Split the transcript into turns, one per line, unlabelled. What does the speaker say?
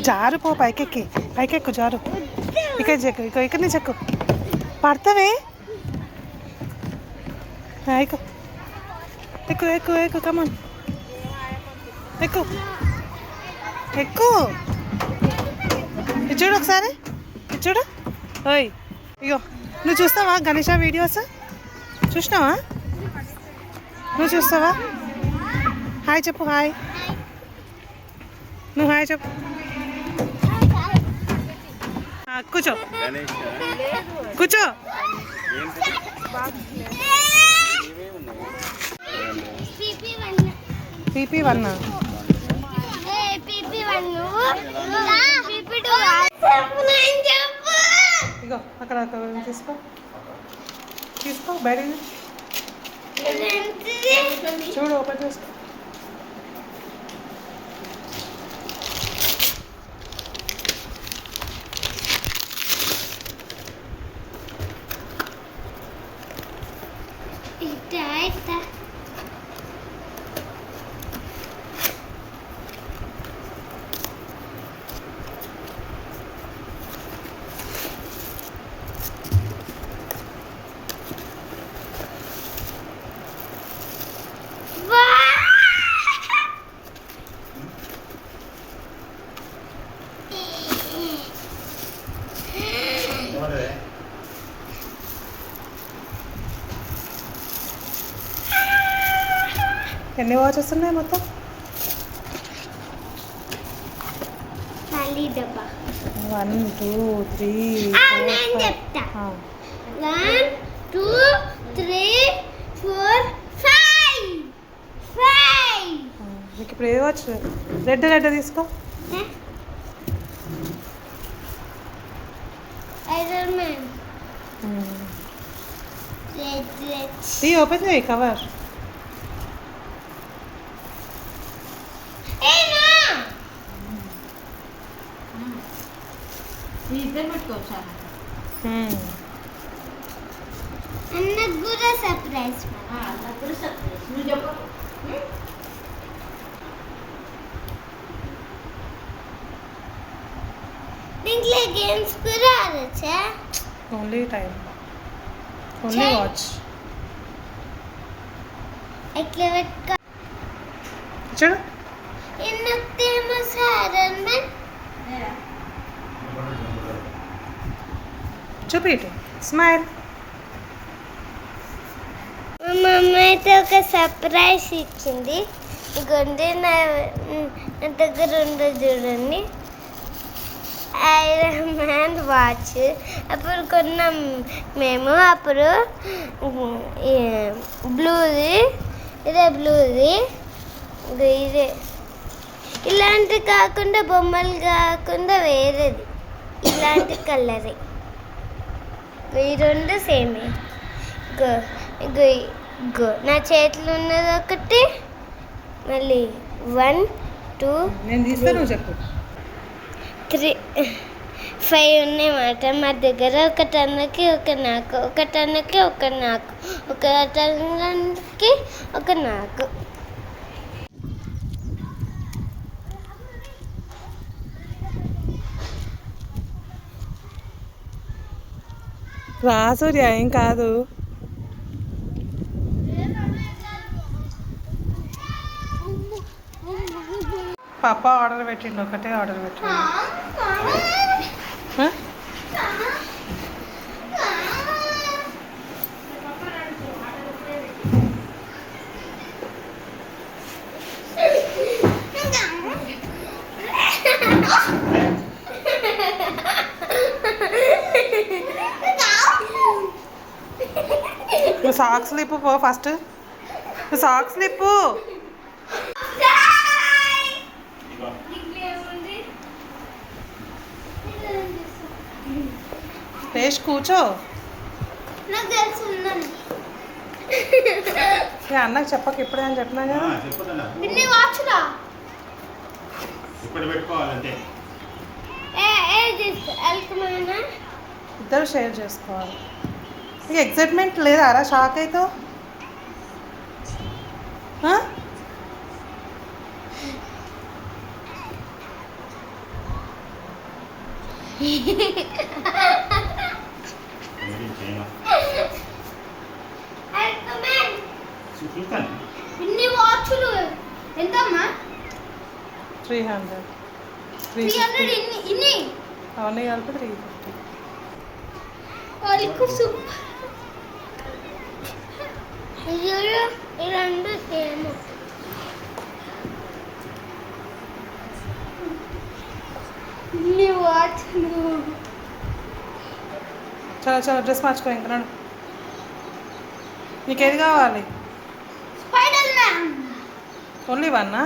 జారు పో, పైకెక్కు జారు. ఇక్కడ చెక్కు, ఇక్కడ నుంచి చెక్కు. పడతావే. ఎక్కు ఎక్కు ఎక్కు ఎక్కు, కమాన్ ఎక్కు ఎక్కు. ఇది చూడు ఒకసారి, ఇది చూడు. ఓయ్ ఇగో, నువ్వు చూస్తావా గణేష వీడియోస్? చూసినావా? నువ్వు చూస్తావా? హాయ్ చెప్పు, హాయ్. నువ్వు హాయ్ చెప్పు. కూర్చో కూర్చో. PP1 ఇగో అక్కడ తీసుకో, తీసుకో బయట చూడు, ఓపెన్ చేసుకో. ఎన్ని వాచెస్ ఉన్నాయి మొత్తం? 1 2 3
1 2 3 4 5.
మీకు ఇప్పుడు ఏ వాచ్? రెడ్ తీసుకో.
Iron man.
రెడ్ ఓపెన్ చేయి కవర్.
అన్నకు కూడా సర్ప్రైజ్. నువ్వు చెప్పు. దీంట్లో గేమ్స్ కూడా ఆడచ్చా?
Only time, only watch.
ఎట్లా పెట్టుకో
చూడు.
ఎన్నొక్కేమో ఐరన్ మ్యాన్.
చూపిటు, స్మైల్.
మా మమ్మీ అయితే ఒక సర్ప్రైజ్ ఇచ్చింది. ఇగోండి నా దగ్గర ఉండదు చూడండి, ఐరన్ మ్యాన్ వాచ్. అప్పుడు కొన్నాం మేము. అప్పుడు బ్లూది, ఇదే బ్లూది, ఇదే. ఇలాంటి కాకుండా బొమ్మలు కాకుండా వేరేది ఇలాంటి కలరే. ఈ రెండు సేమే. గో గో గో నా చేతిలో ఉన్నది ఒకటి, మళ్ళీ 1 2 3 5 ఉన్నాయన్నమాట మా దగ్గర. ఒక టన్నుకి ఒక నాకు, ఒక టన్నుకి ఒక నాకు, ఒక టన్నుకి ఒక నాకు.
రా సూర్య, ఏం కాదు. పాప ఆర్డర్ పెట్టిండు, ఒకటే ఆర్డర్ పెట్టిండు. నువ్వు సాక్స్ లిప్పు పో ఫస్ట్. నువ్వు సాక్స్ లిప్పు. లేచి కూర్చో. అన్నకు చెప్పక ఇప్పుడే అని చెప్పినా కదా. ఇద్దరు షేర్ చేసుకోవాలి. నీకు ఎక్సైట్మెంట్ లేదా? షాక్ అవుతావు.
ఇన్ని వాచ్లు ఎంతమ్మా?
300.
300 ఇన్ని
అవన్నీ కలిపి 350.
వాళ్ళకు సూపర్. అయ్యో ఈ రెండు ఏమో ఇన్ని వాచ్లు.
చాలా చాలా డ్రెస్ మార్చుకో ఇంకా నడు. నీకేది కావాలి?
Spider man.
ఓన్లీ వన్నా?